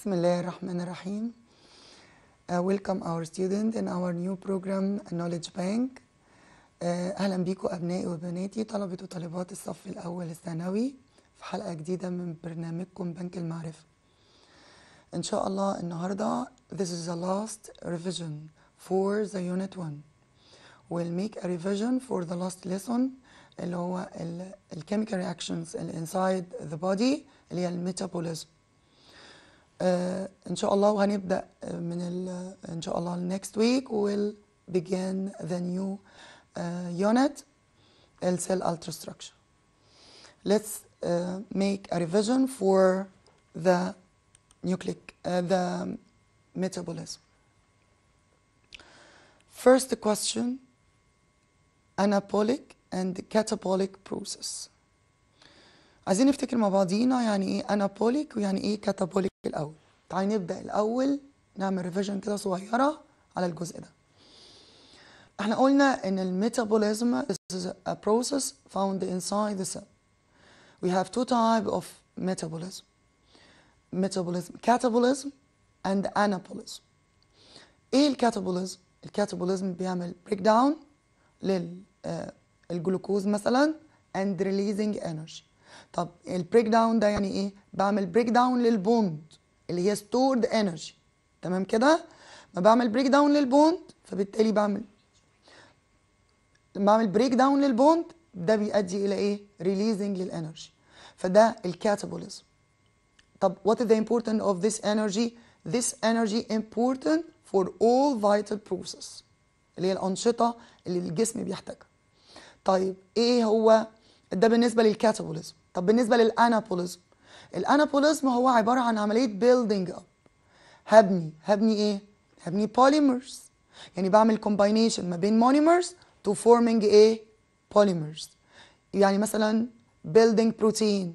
بسم الله الرحمن الرحيم. Welcome our student in our new program Knowledge Bank. أهلا بيكم أبنائي وبناتي طلبة وطالبات الصف الأول الثانوي في حلقة جديدة من برنامجكم بنك المعرفة. إن شاء الله النهاردة this is the last revision for the unit 1. We'll make a revision for the last lesson اللي هو chemical reactions inside the body اللي هي الميتابوليزم. إن شاء الله وهنبدأ من إن شاء الله next week we'll begin the new unit cell ultrastructure. Let's make a revision for the the metabolism. First question, anabolic and catabolic process. عايزين نفتكر مع بعضينا يعني ايه anabolic ويعني ايه catabolic الاول. تعالي نبدا الاول نعمل ريفيجن كده صغيره على الجزء ده. احنا قلنا ان الميتابوليزم is a process found inside the cell. We have two types of metabolism. Catabolism and anabolism. ايه الكاتابوليزم؟ الكاتابوليزم بيعمل بريك داون للجلوكوز مثلا and releasing energy. طب البريك داون ده يعني ايه؟ بعمل بريك داون للبوند اللي هي stored energy. تمام كده؟ ما بعمل بريك داون للبوند فبالتالي بعمل بريك داون للبوند ده بيؤدي الى ايه؟ releasing للانرجي. فده الكاتابوليزم. طب what is the importance of this energy? This energy important for all vital process اللي هي الأنشطة اللي الجسم بيحتاجها. طيب ايه هو ده بالنسبة للكاتابوليزم؟ طب بالنسبة للأنابوليزم، الأنابوليزم هو عبارة عن عملية building up. هبني ايه؟ هبني polymers، يعني بعمل combination ما بين monomers to forming ايه؟ polymers. يعني مثلا building protein،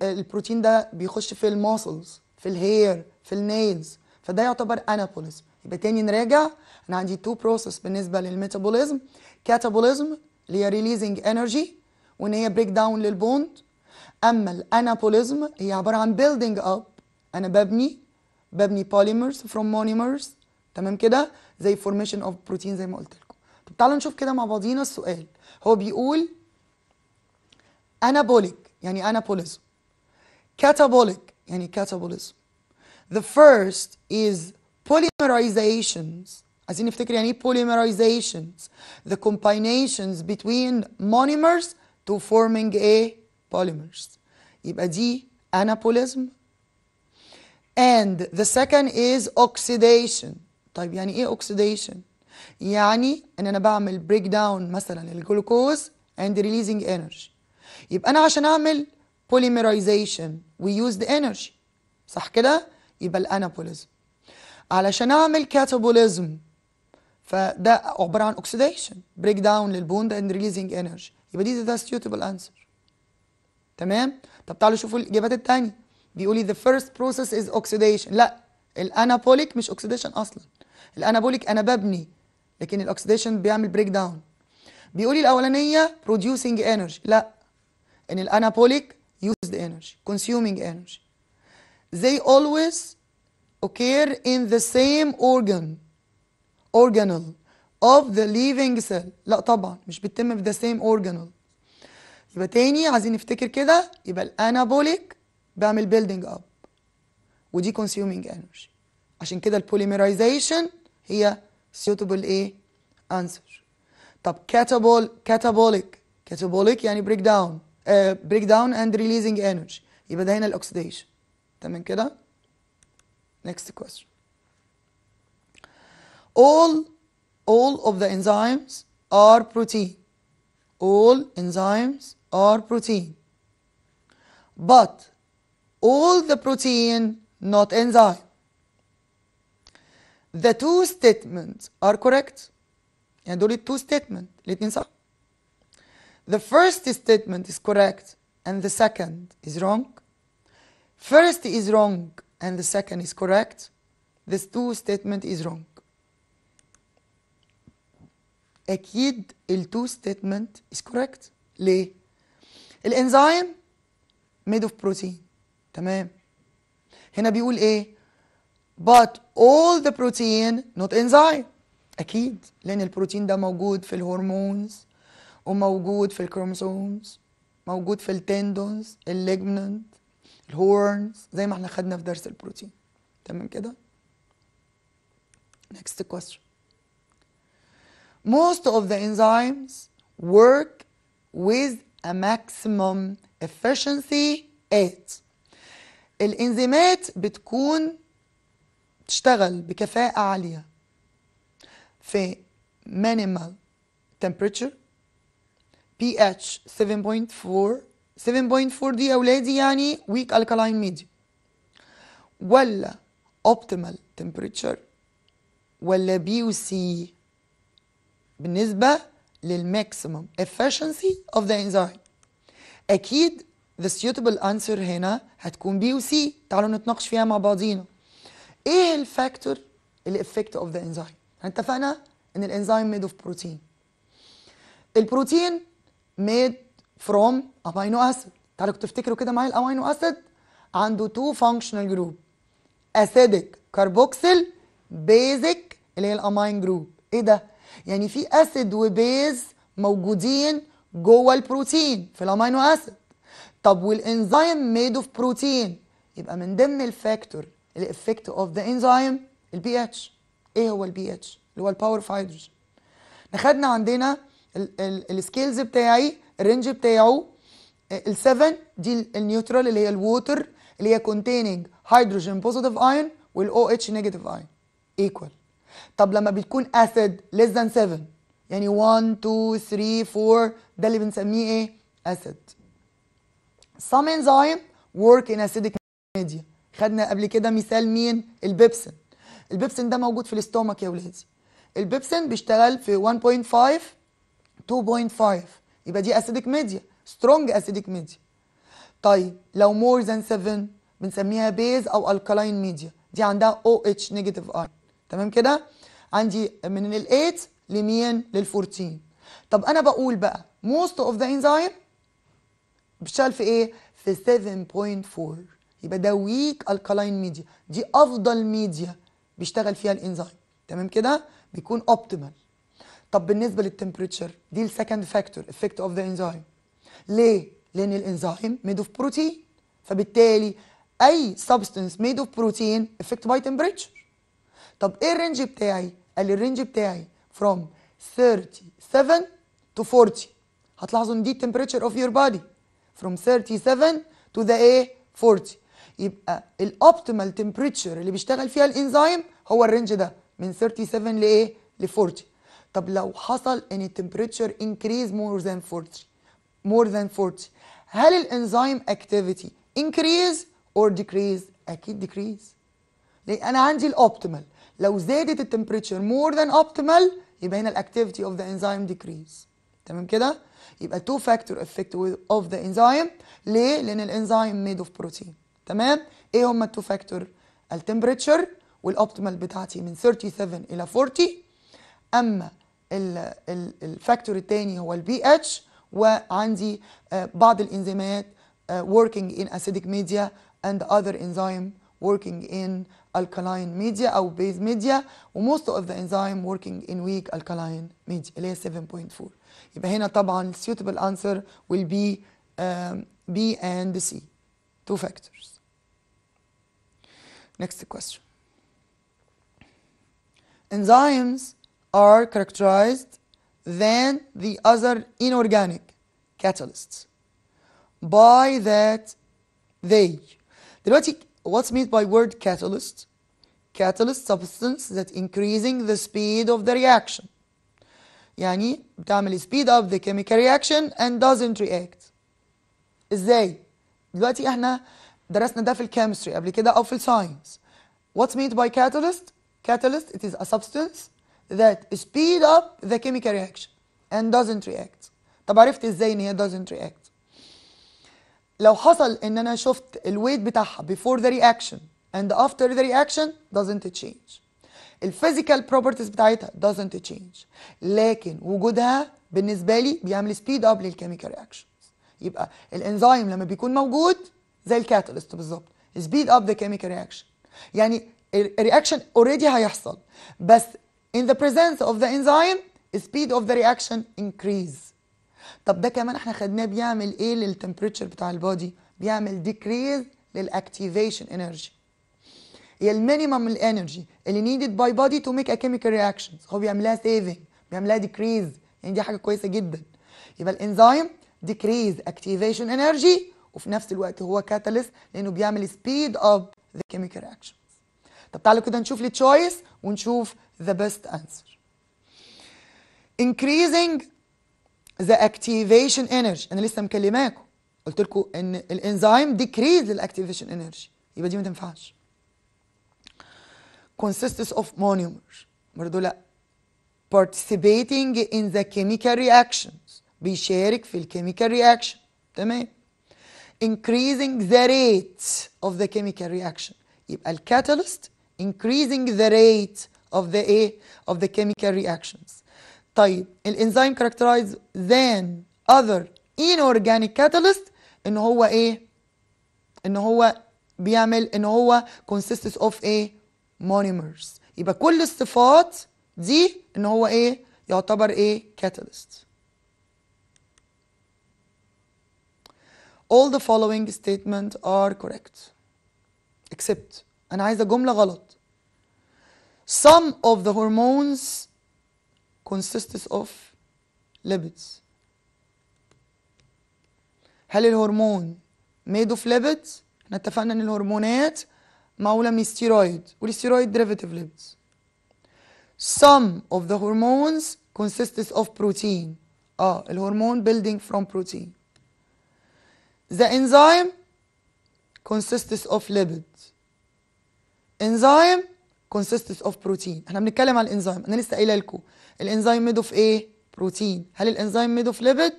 البروتين ده بيخش في الماسلز، في الهير، في النيلز، فده يعتبر انابوليزم. يبقى تاني نراجع، انا عندي تو بروسيس بالنسبه للميتابوليزم، كاتابوليزم اللي هي ريليزنج انرجي وان هي بريك داون للبوند. اما الانابوليزم هي عباره عن بيلدينج اب، انا ببني بوليمرز فروم مونيمرز. تمام كده؟ زي فورميشن اوف بروتين زي ما قلت لكم. طب تعالوا نشوف كده مع بعضينا السؤال. هو بيقول anabolic يعني anabolism، catabolic يعني catabolism. The first is polymerizations. عايزين نفتكر يعني ايه polymerizations؟ The combinations between monomers to forming a polymers. يبقى دي anabolism. And the second is oxidation. طيب يعني ايه oxidation؟ يعني ان انا بعمل break down مثلا للجلوكوز and releasing energy. يبقى انا عشان اعمل polymerization we use the energy، صح كده؟ يبقى الانابوليزم. علشان اعمل كاتابوليزم فده عباره عن oxidation break down للبوند and releasing energy. يبقى دي the suitable answer. تمام؟ طب تعالوا شوفوا الاجابات الثانيه. بيقول لي the first process is oxidation. لا، الانابوليك مش oxidation اصلا. الانابوليك انا ببني، لكن الاكسيديشن بيعمل بريك داون. بيقول لي الاولانيه producing energy. لا، ان الانابوليك use the energy consuming energy. They always occur in the same organelle of the living cell. لا طبعا مش بتتم في the same organelle. يبقى تاني عايزين نفتكر كده، يبقى الانابوليك بعمل building up ودي consuming energy. عشان كده البوليمرايزيشن هي suitable ايه؟ answer. طب catabolic يعني break down and releasing energy. يبقى ده هنا الاكسيديشن. تمام كده؟ next question. all of the enzymes are protein. All enzymes are protein. But all the protein not enzyme. The two statements are correct. يعني دول two statement الاتنين صح. The first statement is correct and the second is wrong. First is wrong and the second is correct. This two statement is wrong. أكيد two statement is correct. ليه؟ الإنزيم made of protein. تمام. هنا بيقول ايه؟ but all the protein not enzyme. اكيد لان البروتين ده موجود في الهرمونز وموجود في الكروموسومز، موجود في التندونز، الليجمنت، الهورنز، زي ما احنا خدنا في درس البروتين. تمام كده؟ next question. most of the enzymes work with a maximum efficiency at. الانزيمات بتكون تشتغل بكفاءة عالية في minimal temperature pH 7.4. 7.4 دي يا أولادي يعني weak alkaline medium، ولا optimal temperature، ولا B و C بالنسبة للماكسيمم efficiency of the enzyme. أكيد the suitable answer هنا هتكون B و C. تعالوا نتناقش فيها مع بعضينا. إيه الفاكتور اللي affect of the enzyme؟ اتفقنا إن الانزيم made of protein. البروتين made from amino acid. تعالوا تفتكروا كده معايا الامينو اسيد عنده two functional group acidic carboxyl basic اللي هي الامين جروب. ايه ده؟ يعني في اسيد وبيز موجودين جوه البروتين في الامينو اسيد. طب والانزيم ميد اوف بروتين، يبقى من ضمن الفاكتور اللي افكت اوف ذا انزيم البي اتش. ايه هو البي اتش؟ اللي هو الباور اوف هيدروجين. خدنا عندنا السكيلز بتاعي الرينج بتاعه ال7 دي النيوترال اللي هي الووتر اللي هي containing hydrogen positive ion والO H negative ion equal. طب لما بتكون acid less than 7 يعني 1 2 3 4 ده اللي بنسميه ايه؟ acid. some enzyme work in acidic media. خدنا قبل كده مثال مين؟ البيبسين. البيبسين ده موجود في الاستومك يا ولادي. البيبسين بيشتغل في 1.5 2.5 يبقى دي acidic media strong acidic media. طيب لو more than 7 بنسميها base او alkaline media، دي عندها OH negative ion. تمام كده؟ عندي من ال 8 لمين؟ لل 14. طب انا بقول بقى most of the enzyme بيشتغل في ايه؟ في 7.4 يبقى ده weak alkaline media، دي افضل ميديا بيشتغل فيها الانزيم. تمام كده؟ بيكون optimal. طب بالنسبه للتمبريتشر دي السكند فاكتور افكت اوف ذا انزيم. ليه؟ لان الانزيم ميد اوف بروتين، فبالتالي اي سبستنس ميد اوف بروتين افكت باي تمبريتشر. طب ايه الرينج بتاعي؟ قال لي الرينج بتاعي from 37 to 40. هتلاحظوا ان دي التمبريتشر اوف يور بادي from 37 to the ايه 40. يبقى الاوبتيمال تمبريتشر اللي بيشتغل فيها الانزيم هو الرينج ده من 37 لايه ل 40. طب لو حصل ان التمبريتشر increase more than 40 هل الانزيم activity increase or decrease؟ اكيد decrease. لان انا عندي الاوبتيمال، لو زادت التمبريتشر more than optimal يبقى هنا الاكتيفيتي اوف ذا انزيم decrease. تمام كده؟ يبقى two factor effect of the enzyme. ليه؟ لان الانزيم made of protein. تمام؟ ايه هما التو فاكتور؟ التمبريتشر والاوبتيمال بتاعتي من 37 الى 40. اما الفاكتور الثاني هو البي اتش، وعندي بعض الانزيمات working in acidic media and other enzyme working in alkaline media او base media، و most of the enzyme working in weak alkaline media اللي هي 7.4. يبقى هنا طبعا suitable answer will be B and C. Two factors. Next question. Enzymes are characterized than the other inorganic catalysts by that they. دلوقتي what's meant by word catalyst? Catalyst substance that increasing the speed of the reaction. يعني بتعمل speed up the chemical reaction and doesn't react. ازاي؟ دلوقتي احنا درسنا ده في الكيمستري قبل كده او في الساينس. What's meant by catalyst? Catalyst it is a substance that speed up the chemical reaction and doesn't react. طب عرفت ازاي ان هي doesn't react؟ لو حصل ان انا شفت الويت بتاعها before the reaction and after the reaction doesn't change. الفيزيكال بروبرتيز بتاعتها doesn't change، لكن وجودها بالنسبه لي بيعمل سبيد اب للكيميكال رياكشنز. يبقى الانزيم لما بيكون موجود زي الكاتاليست بالظبط، speed up the chemical reaction. يعني الرياكشن اوريدي هيحصل، بس in the presence of the enzyme speed of the reaction increase. طب ده كمان احنا خدناه بيعمل ايه للتمبريتشر بتاع البودي؟ بيعمل decrease للاكتيفيشن انرجي. هي المينيمم الانرجي اللي needed by body to make a chemical reactions، هو بيعملها saving، بيعملها decrease، يعني دي حاجه كويسه جدا. يبقى الانزيم decrease activation energy، وفي نفس الوقت هو catalyst لانه بيعمل speed up the chemical reactions. طب تعالوا كده نشوف التشويس ونشوف the best answer. increasing the activation energy، انا لسه مكلماكم قلت لكم ان الانزيم decrease الاكتيفيشن انرجي، يبقى دي ما تنفعش. consists of monomers، برضه لا. participating in the chemical reactions، بيشارك في الكيميكال رياكشن، تمام. increasing the rate of the chemical reaction، يبقى الكاتاليست increasing the rate of the ايه of the chemical reactions. طيب الانزيم characterized than other inorganic catalyst ان هو ايه؟ ان هو بيعمل ان هو consists of ايه؟ monomers. يبقى كل الصفات دي ان هو ايه؟ يعتبر ايه؟ catalyst. All the following statements are correct except انا عايزه جمله غلط. Some of the hormones consists of lipids. هل الهرمون made of lipids؟ احنا اتفقنا ان الهرمونات معموله من ستيرويد، والستيرويد derivative lipids. Some of the hormones consists of protein. الهرمون building from protein. The enzyme consists of lipids. Enzyme consists of protein. احنا بنتكلم على الانزيم، انا لسه قايله لكم الانزيم made of ايه؟ بروتين. هل الانزيم made of lipid؟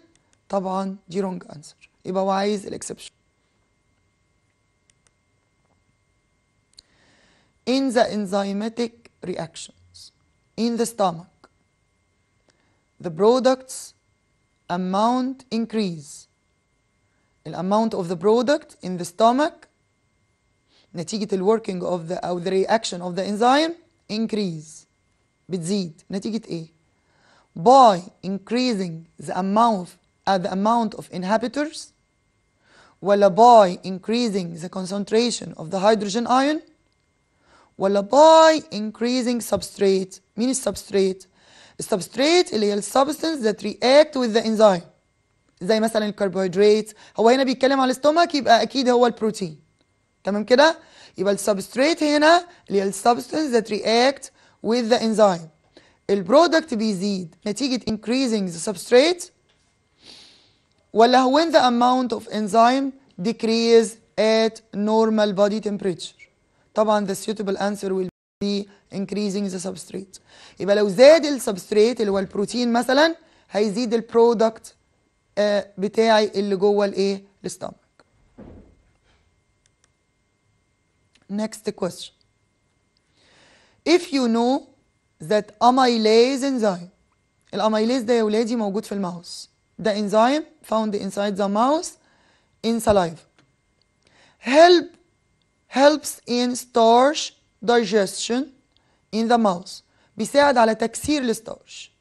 طبعا دي wrong answer، يبقى هو عايز الاكسبشن. In the enzymatic reactions in the stomach the products amount increase. الامount of the product in the stomach نتيجة الworking of the أو the reaction of the enzyme increase، بتزيد نتيجة ايه؟ by increasing the amount of inhibitors، ولا by increasing the concentration of the hydrogen ion، ولا by increasing substrate. مين السبستريت؟ السبستريت اللي هي السبستنس that react with the enzyme، زي مثلا الكربوهيدرات. هو هنا بيتكلم على الاستومك، يبقى اكيد هو البروتين، تمام كده؟ يبقى السبستريت هنا اللي هي السبستنس that react with the enzyme. البرودكت بيزيد نتيجة increasing the substrate، ولا when the amount of enzyme decrease at normal body temperature. طبعا the suitable answer will be increasing the substrate. يبقى لو زاد السبستريت اللي هو البروتين مثلا هيزيد البرودكت بتاعي اللي جوه الايه؟ الستامك. Next question. If you know that amylase enzyme، الاميليز ده يا ولادي موجود في الماوس، ده enzyme found inside the mouse in saliva helps in starch digestion in the mouse، بيساعد على تكسير الستارش.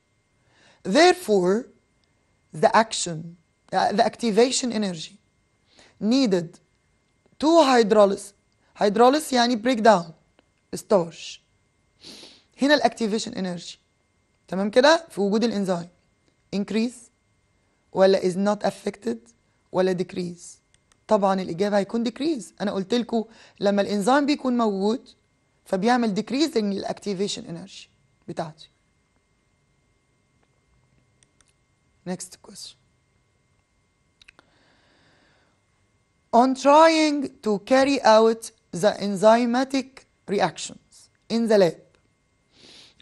therefore the activation energy needed to hydrolysis يعني break down starch. هنا الاكتيفيشن انرجي، تمام كده، في وجود الانزيم increase ولا is not affected ولا decrease؟ طبعا الاجابه هيكون decrease. انا قلت لكم لما الانزيم بيكون موجود فبيعمل decrease للاكتيفيشن انرجي بتاعتي. Next question. On trying to carry out the enzymatic reactions in the lab،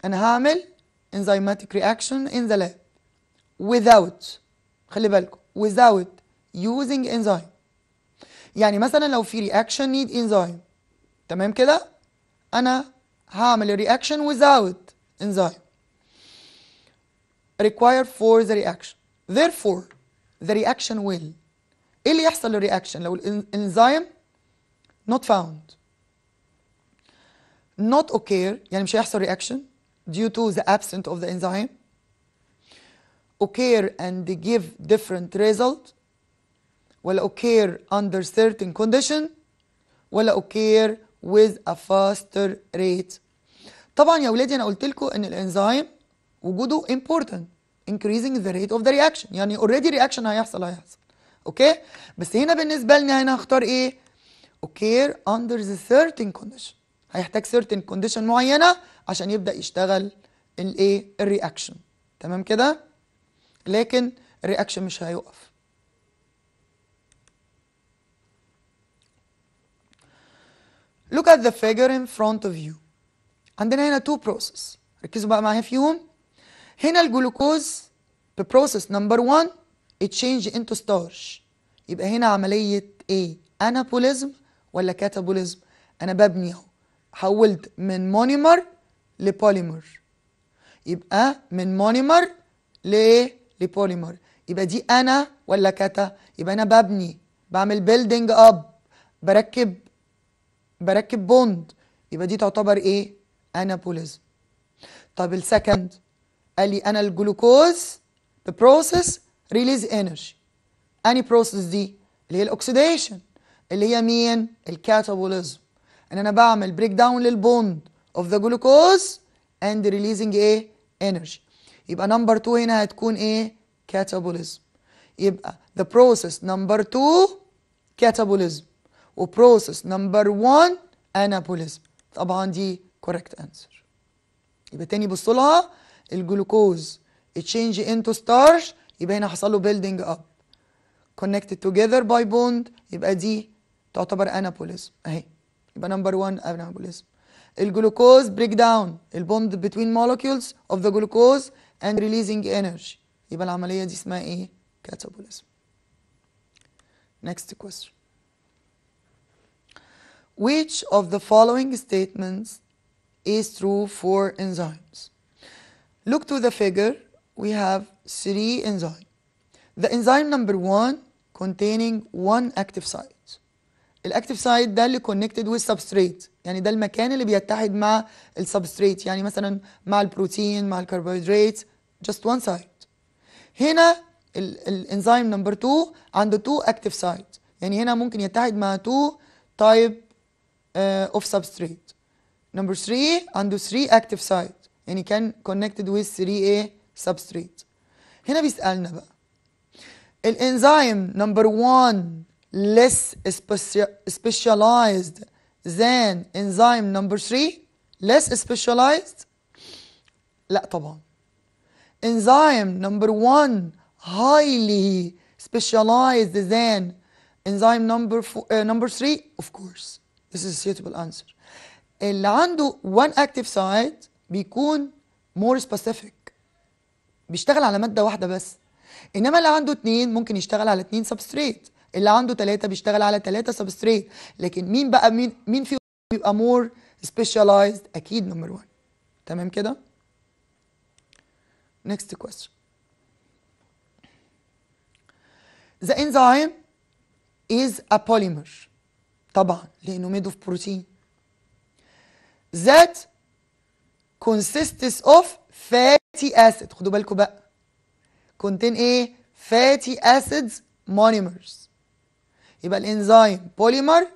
أنا هعمل enzymatic reaction in the lab without، خلي بالكم without using enzyme. يعني مثلا لو في reaction need enzyme، تمام كده، أنا هعمل reaction without enzyme required for the reaction. therefore the reaction will، ايه اللي يحصل للرياكشن لو الانزيم not found. not occur يعني مش هيحصل reaction due to the absence of the enzyme. occur and give different result. ولا occur under certain condition. ولا occur with a faster rate. طبعا يا ولادي انا قلت لكم ان الانزيم وجوده important increasing the rate of the reaction، يعني already reaction هيحصل. اوكي، بس هنا بالنسبه لنا هنا هختار ايه؟ occur under the certain condition، هيحتاج certain condition معينه عشان يبدا يشتغل الايه؟ الرياكشن. تمام كده؟ لكن الرياكشن مش هيقف. look at the figure in front of you. عندنا هنا two process، ركزوا بقى معايا فيهم. هنا الجلوكوز ببروسيس نمبر 1 اتشينج انتو ستارش، يبقى هنا عملية ايه؟ انابوليزم ولا كاتابوليزم؟ انا ببني اهو، حولت من مونيمر لبوليمر، يبقى من مونيمر لايه؟ لبوليمر، يبقى دي انا ولا كاتا؟ يبقى انا ببني، بعمل بيلدينج اب، بركب بوند، يبقى دي تعتبر ايه؟ انابوليزم. طب السكند قال لي انا الجلوكوز ببروسيس ريليز انرجي، اني بروسيس دي؟ اللي هي الاكسيديشن، اللي هي مين؟ الكاتابوليزم، ان انا بعمل بريك داون للبوند اوف ذا جلوكوز اند ريليزنج ايه؟ انرجي. يبقى نمبر 2 هنا هتكون ايه؟ كاتابوليزم. يبقى the process number 2 كاتابوليزم وبروسيس نمبر 1 انابوليزم. طبعا دي correct answer. يبقى تاني بصوا لها، الجلوكوز اتشينج انتو ستارش، يبقى هنا حصل له بيلدينج اب، connected together by bond، يبقى دي تعتبر انابوليزم اهي، يبقى نمبر 1 انابوليزم. الجلوكوز بريك داون البوند between molecules of the glucose and releasing energy، يبقى العملية دي اسمها ايه؟ كاتابوليزم. next question. which of the following statements is true for enzymes? Look to the figure. We have 3 enzymes. The enzyme number 1 containing one active site. الاكتيف سايت ده اللي connected with substrate، يعني ده المكان اللي بيتحد مع السبستريت، يعني مثلا مع البروتين مع الكربوهيدرات، just one site. هنا الانزيم نمبر 2 عنده 2 active site، يعني هنا ممكن يتحد مع 2 type of substrate. نمبر 3 عنده 3 active site، يعني كان connected with 3 substrate. هنا بيسألنا بقى الانزيم نمبر 1 less specialized than enzyme number 3 less specialized؟ لا طبعا. enzyme number 1 highly specialized than enzyme number 3 of course this is a suitable answer. اللي عنده one active site بيكون more specific، بيشتغل على مادة واحدة بس، انما اللي عنده 2 ممكن يشتغل على 2 سبستريت، اللي عنده 3 بيشتغل على 3 سبستريت. لكن مين بقى مين فيهم بيبقى more specialized؟ اكيد نمبر 1. تمام كده؟ next question. the enzyme is a polymer، طبعا لانه made of protein that consists of fatty acid. خدوا بالكم بقى، contain ايه؟ fatty acids monomers. يبقى الانزيم بوليمر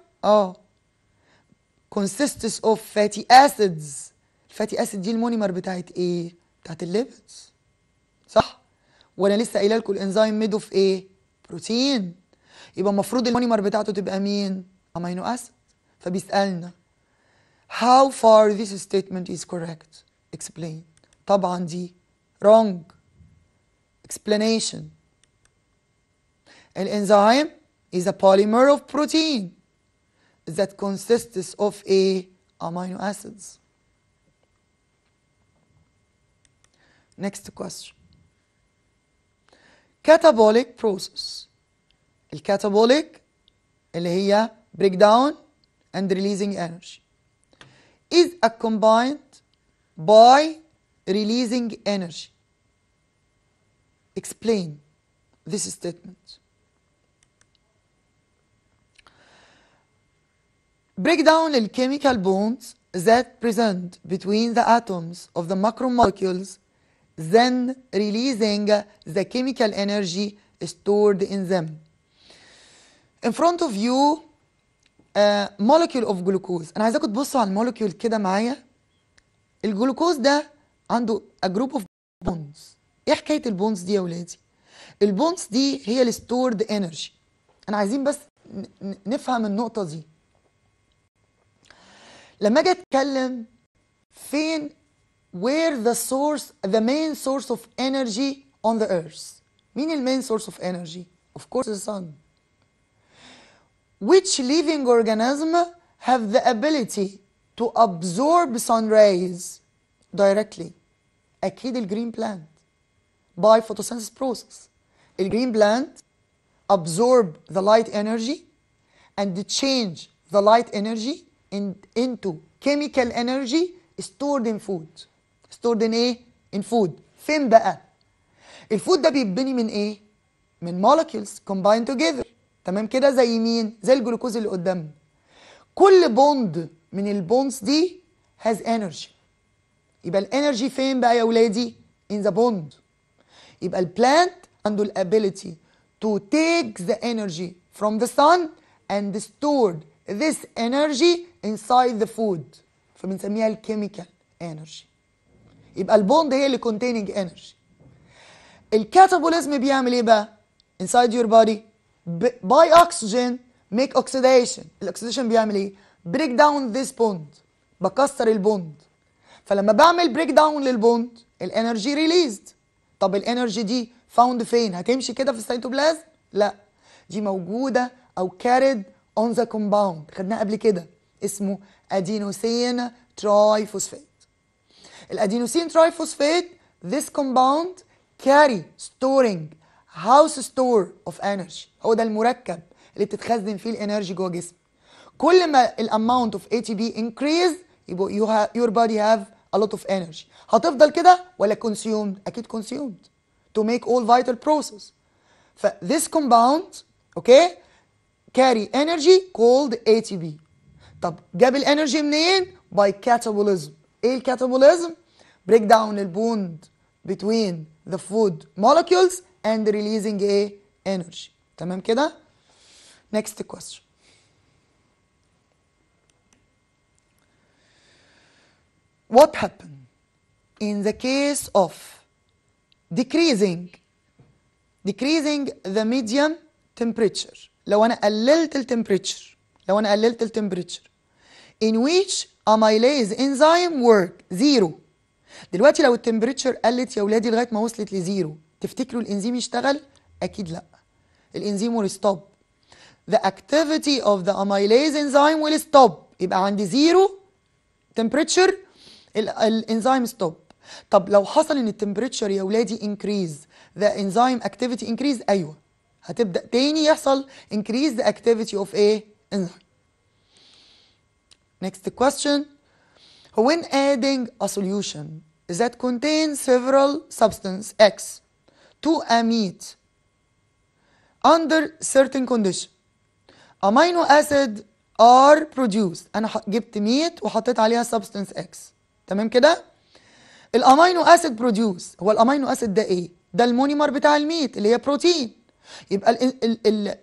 consists of fatty acids. الفاتي اسيد دي المونيمر بتاعت ايه؟ بتاعت الليبيدز، صح؟ وانا لسه قايله لكم الانزيم ميد اوف ايه؟ بروتين، يبقى المفروض المونيمر بتاعته تبقى مين؟ امينو اسيد. فبيسالنا how far this statement is correct explain. طبعا دي wrong explanation. الانزيم is a polymer of protein that consists of amino acids. next question. catabolic process. الكاتابوليك اللي هي break down and releasing energy is accompanied by releasing energy. explain this statement. break down the chemical bonds that present between the atoms of the macromolecules, then releasing the chemical energy stored in them. In front of you molecule of glucose. انا عايزاكم تبصوا على المولكيول كده معايا. الجلوكوز ده عنده a group of bonds. ايه حكايه البونز دي يا ولادي؟ البونز دي هي الستورد انرجي. انا عايزين بس نفهم النقطه دي. لما اجي اتكلم فين where the main source of energy on the earth. مين المين source of energy؟ of course the sun. Which living organism have the ability to absorb sun rays directly؟ أكيد الجرين بلانت by photosynthesis process. الجرين بلانت absorb the light energy and change the light energy into chemical energy stored in food. stored in ايه؟ in food. فين بقى؟ الفود ده بيتبني من ايه؟ من molecules combined together. تمام كده؟ زي مين؟ زي الجلوكوز اللي قدامنا. كل بوند من البوندز دي has energy. يبقى الانرجي فين بقى يا ولادي؟ in the bond. يبقى البلانت عنده الابيليتي to take the energy from the sun and stored this energy inside the food. فبنسميها الكيميكال انرجي. يبقى البوند هي اللي containing energy. الكاتابوليزم بيعمل ايه بقى؟ inside your body by oxygen make oxidation. الاكسيديشن بيعمل ايه؟ break down this bond. بكسر البوند. فلما بعمل بريك داون للبوند الانرجي ريليزد. طب الانرجي دي فاوند فين؟ هتمشي كده في السيتوبلازم؟ لا، دي موجوده او كاريد اون ذا كومباوند. خدناه قبل كده اسمه ادينوسين ترايفوسفات. الادينوسين ترايفوسفات this compound carry storing house store of energy. هو ده المركب اللي بتتخزن فيه الانرجي جوه جسم. كل ما الاماونت اوف ATP increase يبقى your body have a lot of energy. هتفضل كده ولا consumed؟ اكيد consumed to make all vital process. ف this compound okay carry energy called ATP. طب جاب الانرجي منين؟ by catabolism. ايه الكاتابوليزم؟ break down البوند between the food molecules and releasing a energy. تمام كده؟ next question. What happened in the case of decreasing the medium temperature؟ لو انا قللت التمبريتشر in which amylase enzyme work zero. دلوقتي لو التمبريتشر قلت يا ولادي لغايه ما وصلت لزيرو، تفتكروا الانزيم يشتغل؟ اكيد لا. الانزيم will stop. The activity of the amylase enzyme will stop. يبقى عندي زيرو temperature الانزيم ستوب. طب لو حصل ان التمبريتشر يا ولادي انكريز ذا انزيم اكتيفيتي انكريز، ايوه هتبدا تاني يحصل انكريز ذا اكتيفيتي اوف ايه؟ انزيم. Next question. When adding a solution that contains several substance X to a meat under certain condition amino acid are produced. انا جبت ميت وحطيت عليها substance X. تمام كده؟ الامينو اسيد بروديوس. هو الامينو اسيد ده ايه؟ ده المونيمر بتاع الميت اللي هي بروتين. يبقى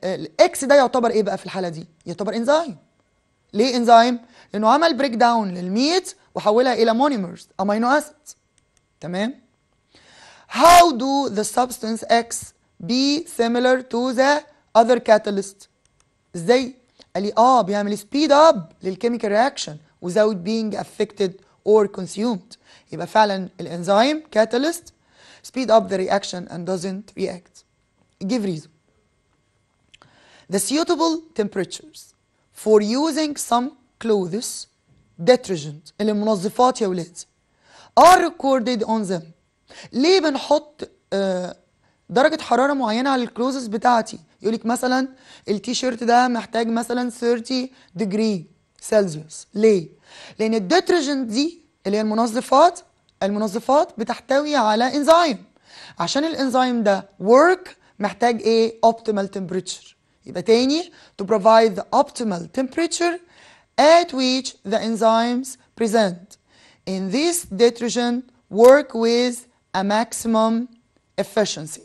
الاكس ده يعتبر ايه بقى في الحاله دي؟ يعتبر انزيم. ليه انزيم؟ لانه عمل بريك داون للميت وحولها الى مونيمرز امينو اسيد. تمام؟ How do the substance X be similar to the other catalyst؟ ازاي؟ قال لي بيعمل speed up للكيميكال رياكشن without being affected or consumed. يبقى فعلا الانزيم catalyst speed up the reaction and doesn't react. Give reason. The suitable temperatures for using some clothes detergent المنظفات يا ولادي are recorded on them. ليه بنحط درجة حرارة معينة على الكلوزز بتاعتي؟ يقولك مثلا التيشيرت ده محتاج مثلا 30 degree سلسيوس. ليه؟ لأن الديترجنت دي اللي هي المنظفات بتحتوي على انزيم. عشان الانزيم ده work محتاج ايه؟ optimal temperature. يبقى تاني to provide the optimal temperature at which the enzymes present in this detergent work with a maximum efficiency.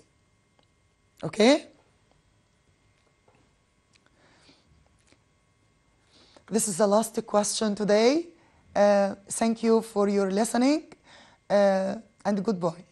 Okay? This is the last question today. Thank you for your listening and goodbye.